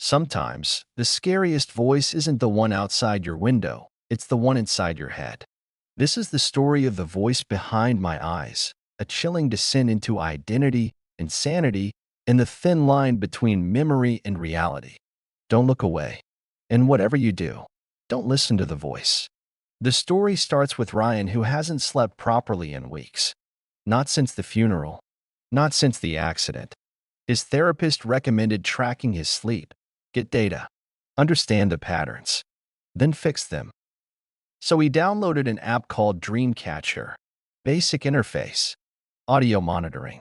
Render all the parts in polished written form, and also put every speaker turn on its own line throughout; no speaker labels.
Sometimes, the scariest voice isn't the one outside your window, it's the one inside your head. This is the story of the voice behind my eyes, a chilling descent into identity, insanity, and the thin line between memory and reality. Don't look away. And whatever you do, don't listen to the voice. The story starts with Ryan, who hasn't slept properly in weeks. Not since the funeral, not since the accident. His therapist recommended tracking his sleep, get data, understand the patterns, then fix them. So he downloaded an app called Dreamcatcher. Basic interface, audio monitoring.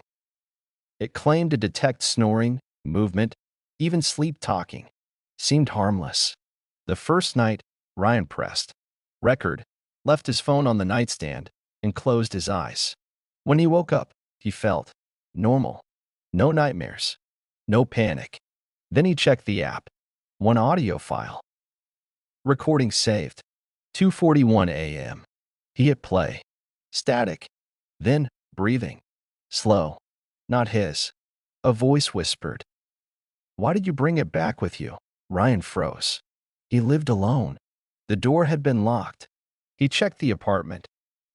It claimed to detect snoring, movement, even sleep talking. Seemed harmless. The first night, Ryan pressed record, left his phone on the nightstand, and closed his eyes. When he woke up, he felt normal. No nightmares. No panic. Then he checked the app. One audio file. Recording saved. 2:41 a.m. He hit play. Static. Then, breathing. Slow. Not his. A voice whispered. "Why did you bring it back with you?" Ryan froze. He lived alone. The door had been locked. He checked the apartment.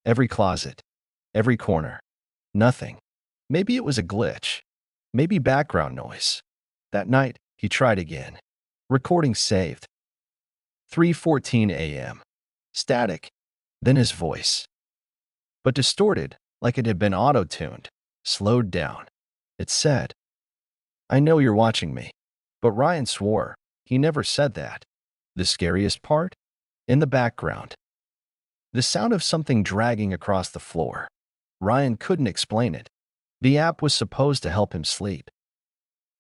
Every closet. Every corner. Nothing. Maybe it was a glitch. Maybe background noise. That night, he tried again. Recording saved. 3:14 a.m. Static. Then his voice. But distorted, like it had been auto-tuned. Slowed down. It said, "I know you're watching me." But Ryan swore he never said that. The scariest part? In the background. The sound of something dragging across the floor. Ryan couldn't explain it. The app was supposed to help him sleep,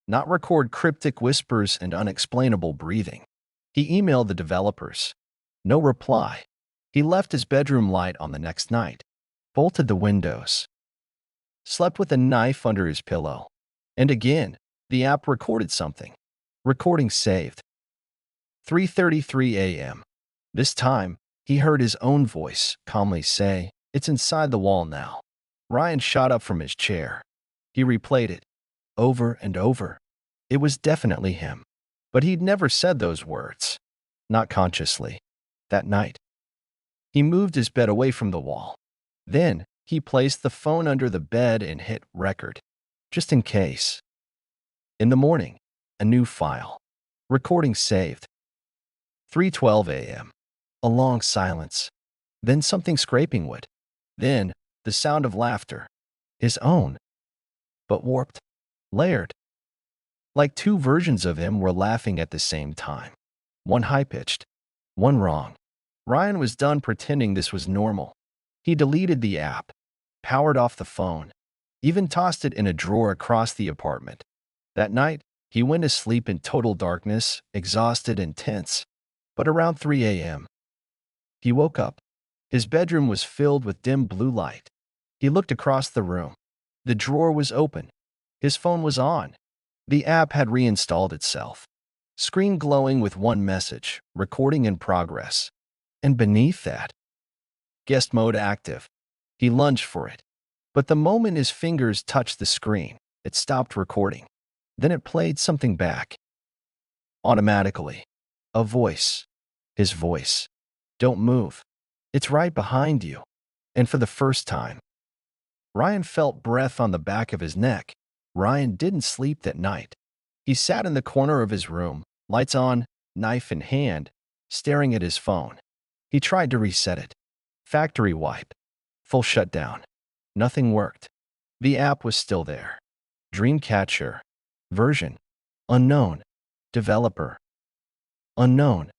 not record cryptic whispers and unexplainable breathing. He emailed the developers. No reply. He left his bedroom light on the next night, bolted the windows, slept with a knife under his pillow. And again, the app recorded something. Recording saved. 3:33 a.m. This time, he heard his own voice calmly say, "It's inside the wall now." Ryan shot up from his chair. He replayed it, over and over. It was definitely him. But he'd never said those words. Not consciously. That night, he moved his bed away from the wall. Then, he placed the phone under the bed and hit record, just in case. In the morning, a new file. Recording saved. 3:12 a.m. A long silence. Then something scraping wood. Then, the sound of laughter. His own. But warped. Layered. Like two versions of him were laughing at the same time. One high-pitched. One wrong. Ryan was done pretending this was normal. He deleted the app. Powered off the phone. Even tossed it in a drawer across the apartment. That night, he went to sleep in total darkness, exhausted and tense. But around 3 a.m., he woke up. His bedroom was filled with dim blue light. He looked across the room. The drawer was open. His phone was on. The app had reinstalled itself. Screen glowing with one message, recording in progress. And beneath that, guest mode active. He lunged for it. But the moment his fingers touched the screen, it stopped recording. Then it played something back. Automatically. A voice. His voice. "Don't move. It's right behind you." And for the first time, Ryan felt breath on the back of his neck. Ryan didn't sleep that night. He sat in the corner of his room, lights on, knife in hand, staring at his phone. He tried to reset it. Factory wipe. Full shutdown. Nothing worked. The app was still there. Dreamcatcher. Version. Unknown. Developer. Unknown.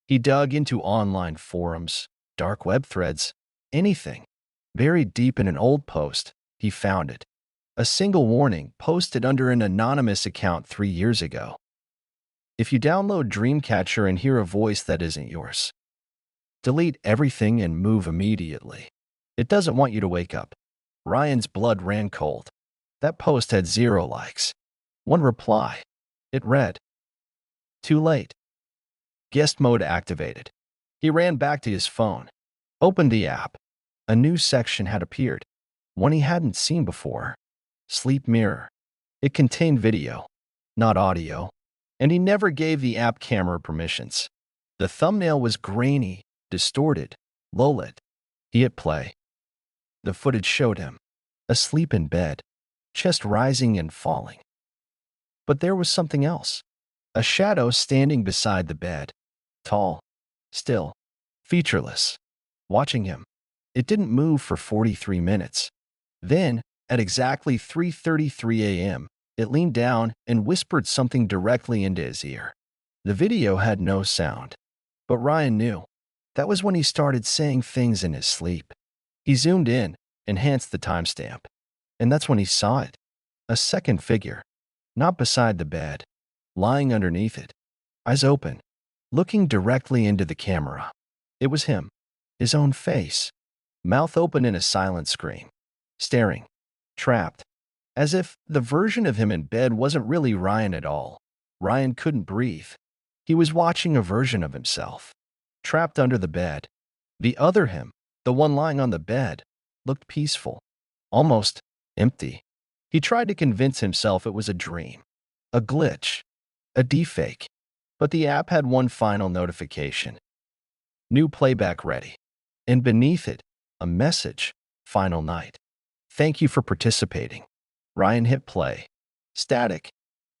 He dug into online forums, dark web threads, anything. Buried deep in an old post, he found it. A single warning posted under an anonymous account 3 years ago. If you download Dreamcatcher and hear a voice that isn't yours, delete everything and move immediately. It doesn't want you to wake up. Ryan's blood ran cold. That post had 0 likes. 1 reply. It read, "Too late. Guest mode activated." He ran back to his phone, opened the app. A new section had appeared, one he hadn't seen before. Sleep Mirror. It contained video, not audio. And he never gave the app camera permissions. The thumbnail was grainy, distorted, low-lit. He hit play. The footage showed him, asleep in bed, chest rising and falling. But there was something else. A shadow standing beside the bed, tall, still, featureless, watching him. It didn't move for 43 minutes. Then, at exactly 3:33 a.m., it leaned down and whispered something directly into his ear. The video had no sound, but Ryan knew. That was when he started saying things in his sleep. He zoomed in, enhanced the timestamp, and that's when he saw it. A second figure, not beside the bed, lying underneath it, eyes open, looking directly into the camera. It was him, his own face, mouth open in a silent scream, staring, trapped, as if the version of him in bed wasn't really Ryan at all. Ryan couldn't breathe. He was watching a version of himself, trapped under the bed. The other him, the one lying on the bed, looked peaceful, almost empty. He tried to convince himself it was a dream, a glitch, a deepfake. But the app had one final notification. New playback ready. And beneath it, a message. Final night. Thank you for participating. Ryan hit play. Static.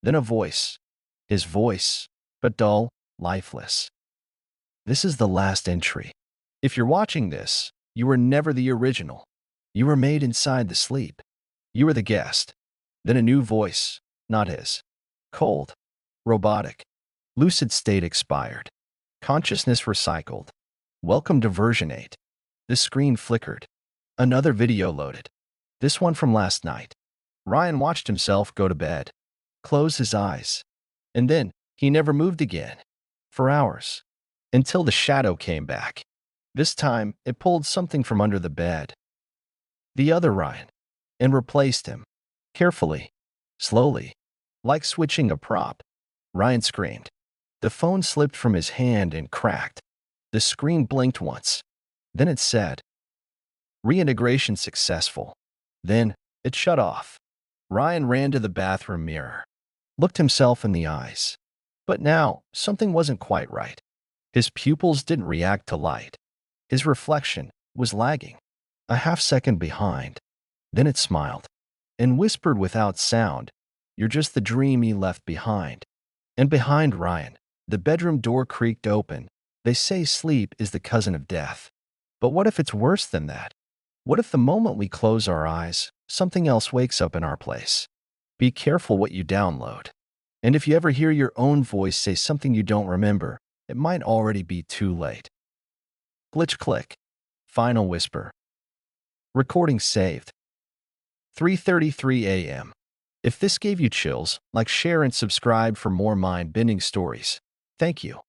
Then a voice. His voice, but dull, lifeless. This is the last entry. If you're watching this, you were never the original. You were made inside the sleep. You were the guest. Then a new voice, not his. Cold. Robotic. Lucid state expired. Consciousness recycled. Welcome to version 8. The screen flickered. Another video loaded. This one from last night. Ryan watched himself go to bed, close his eyes, and then he never moved again. For hours. Until the shadow came back. This time, it pulled something from under the bed. The other Ryan. And replaced him. Carefully. Slowly. Like switching a prop. Ryan screamed. The phone slipped from his hand and cracked. The screen blinked once. Then it said, "Reintegration successful." Then it shut off. Ryan ran to the bathroom mirror, looked himself in the eyes. But now, something wasn't quite right. His pupils didn't react to light. His reflection was lagging, a half-second behind. Then it smiled and whispered without sound, "You're just the dream he left behind." And behind Ryan, the bedroom door creaked open. They say sleep is the cousin of death. But what if it's worse than that? What if the moment we close our eyes, something else wakes up in our place? Be careful what you download. And if you ever hear your own voice say something you don't remember, it might already be too late. Glitch click. Final whisper. Recording saved. 3:33 a.m. If this gave you chills, like, share, and subscribe for more mind-bending stories. Thank you.